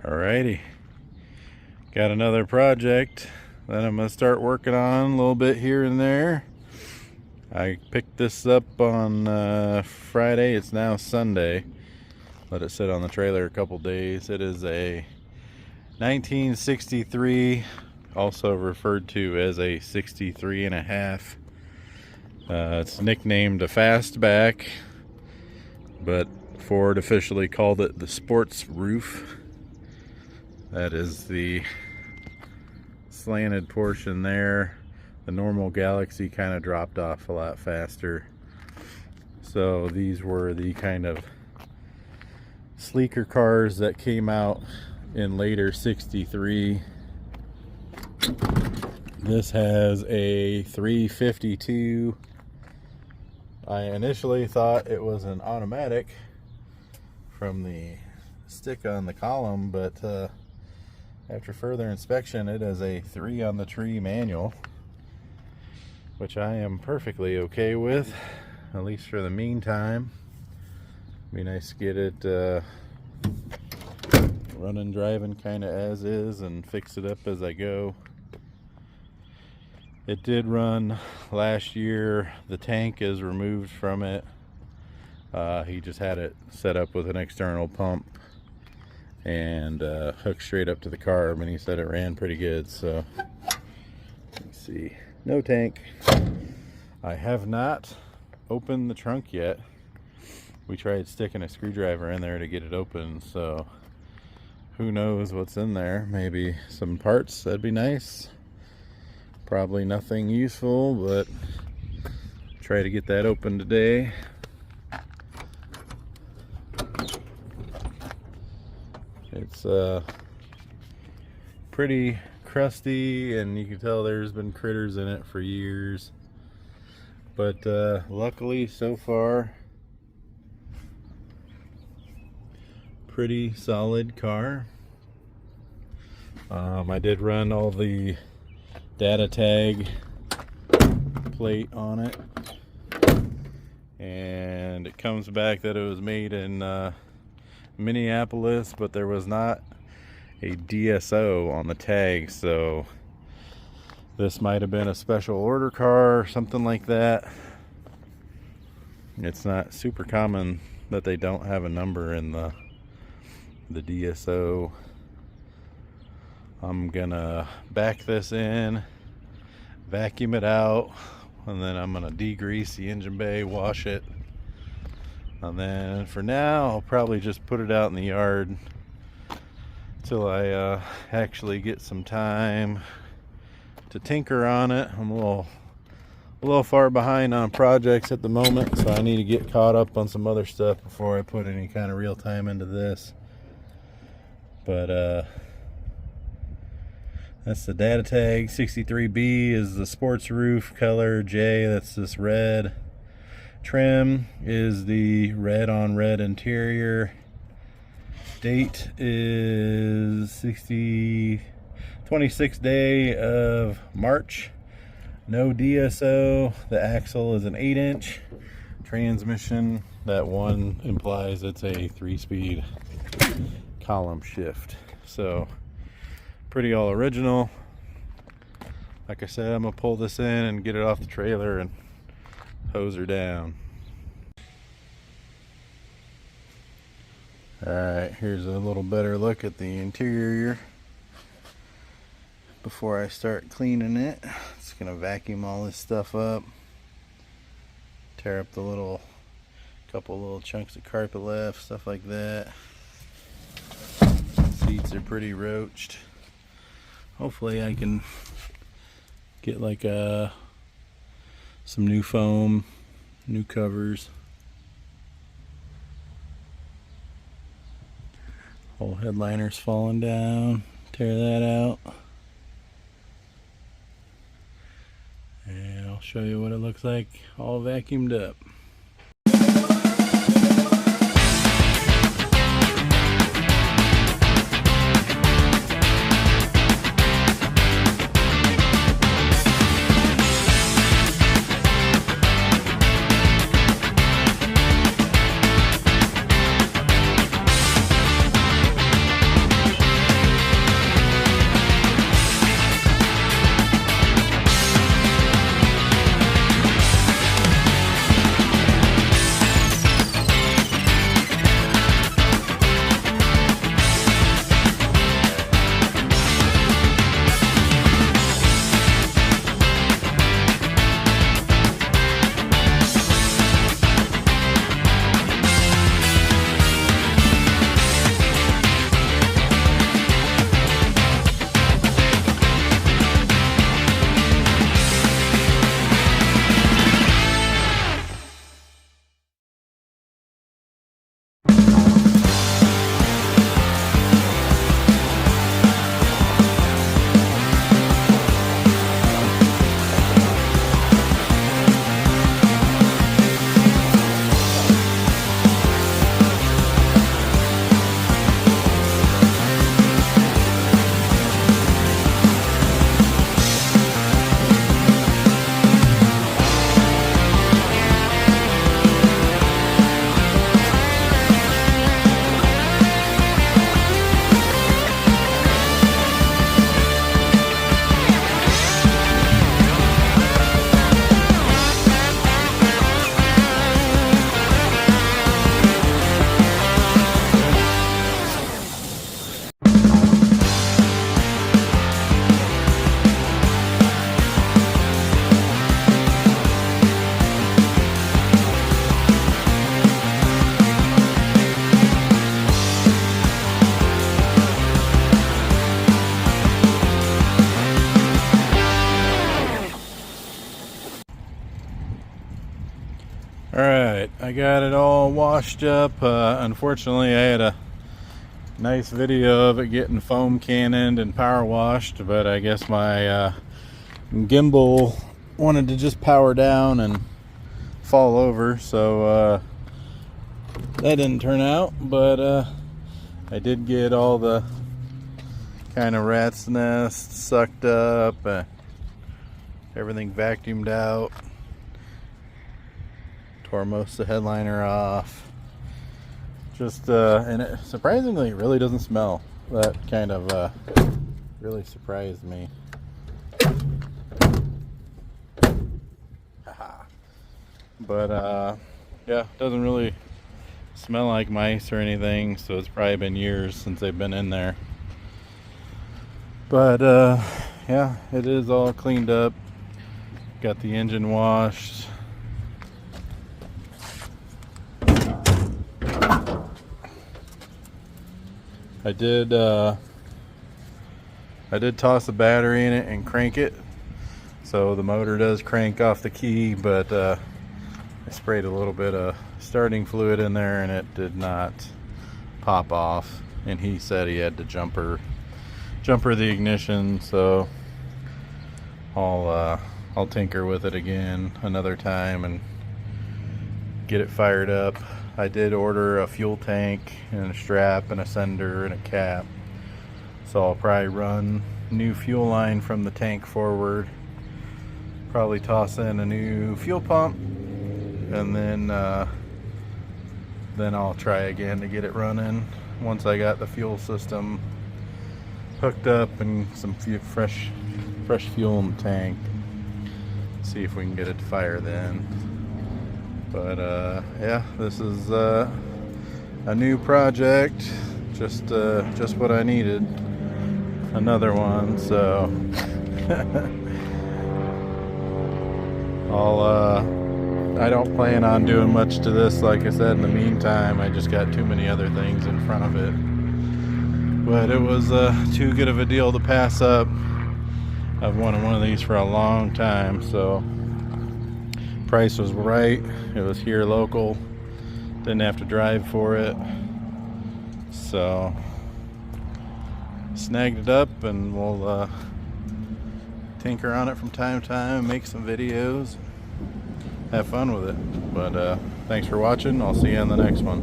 Alrighty, got another project that I'm gonna start working on a little bit here and there. I picked this up on Friday. It's now Sunday. Let it sit on the trailer a couple days. It is a 1963, also referred to as a 63 and a half. It's nicknamed a fastback, but Ford officially called it the sports roof. That is the slanted portion there. The normal Galaxie kind of dropped off a lot faster. So these were the kind of sleeker cars that came out in later 63. This has a 352. I initially thought it was an automatic from the stick on the column, but after further inspection, it is a 3 on the tree manual, which I am perfectly okay with, at least for the meantime. Be nice to get it running, driving kind of as is, and fix it up as I go. It did run last year. The tank is removed from it. He just had it set up with an external pump and hooked straight up to the carb, and he said it ran pretty good. So let's see, no tank. I have not opened the trunk yet. We tried sticking a screwdriver in there to get it open, so who knows what's in there. Maybe some parts, that'd be nice. Probably nothing useful, but try to get that open today. It's pretty crusty, and you can tell there's been critters in it for years, but luckily so far, pretty solid car. I did run all the data tag plate on it, and it comes back that it was made in Minneapolis, but there was not a DSO on the tag, so this might have been a special order car or something like that. It's not super common that they don't have a number in the DSO. I'm gonna back this in, vacuum it out, and then I'm gonna degrease the engine bay, wash it, and then for now I'll probably just put it out in the yard till I actually get some time to tinker on it. I'm a little far behind on projects at the moment, so I need to get caught up on some other stuff before I put any kind of real time into this. But that's the data tag. 63B is the sports roof color. J, that's this red. Trim is the red on red interior. Date is 26th day of March. No DSO. The axle is an 8-inch. Transmission, that one implies it's a 3-speed column shift. So pretty all original. Like I said, I'm gonna pull this in and get it off the trailer and hose her down. Alright, here's a little better look at the interior before I start cleaning it. Just gonna vacuum all this stuff up, tear up the couple little chunks of carpet left, stuff like that. Seats are pretty roached. Hopefully I can get like some new foam, new covers. Whole headliner's falling down. Tear that out. And I'll show you what it looks like all vacuumed up. I got it all washed up. Unfortunately, I had a nice video of it getting foam cannoned and power washed, but I guess my gimbal wanted to just power down and fall over, so that didn't turn out. But I did get all the kind of rat's nests sucked up, everything vacuumed out, tore most of the headliner off. Just and it surprisingly, it really doesn't smell. That kind of really surprised me. But yeah, it doesn't really smell like mice or anything, so it's probably been years since they've been in there. But yeah, it is all cleaned up. Got the engine washed. I did toss the battery in it and crank it, so the motor does crank off the key, but I sprayed a little bit of starting fluid in there and it did not pop off, and he said he had to jumper the ignition, so I'll tinker with it again another time and get it fired up. I did order a fuel tank and a strap and a sender and a cap, so I'll probably run new fuel line from the tank forward, probably toss in a new fuel pump, and then I'll try again to get it running once I got the fuel system hooked up and some fresh fuel in the tank. See if we can get it to fire then. But yeah, this is a new project, just what I needed. Another one, so I don't plan on doing much to this, like I said. In the meantime, I just got too many other things in front of it. But it was too good of a deal to pass up. I've wanted one of these for a long time, so price was right. It was here local, didn't have to drive for it, so snagged it up, and we'll tinker on it from time to time, make some videos, have fun with it. But thanks for watching. I'll see you on the next one.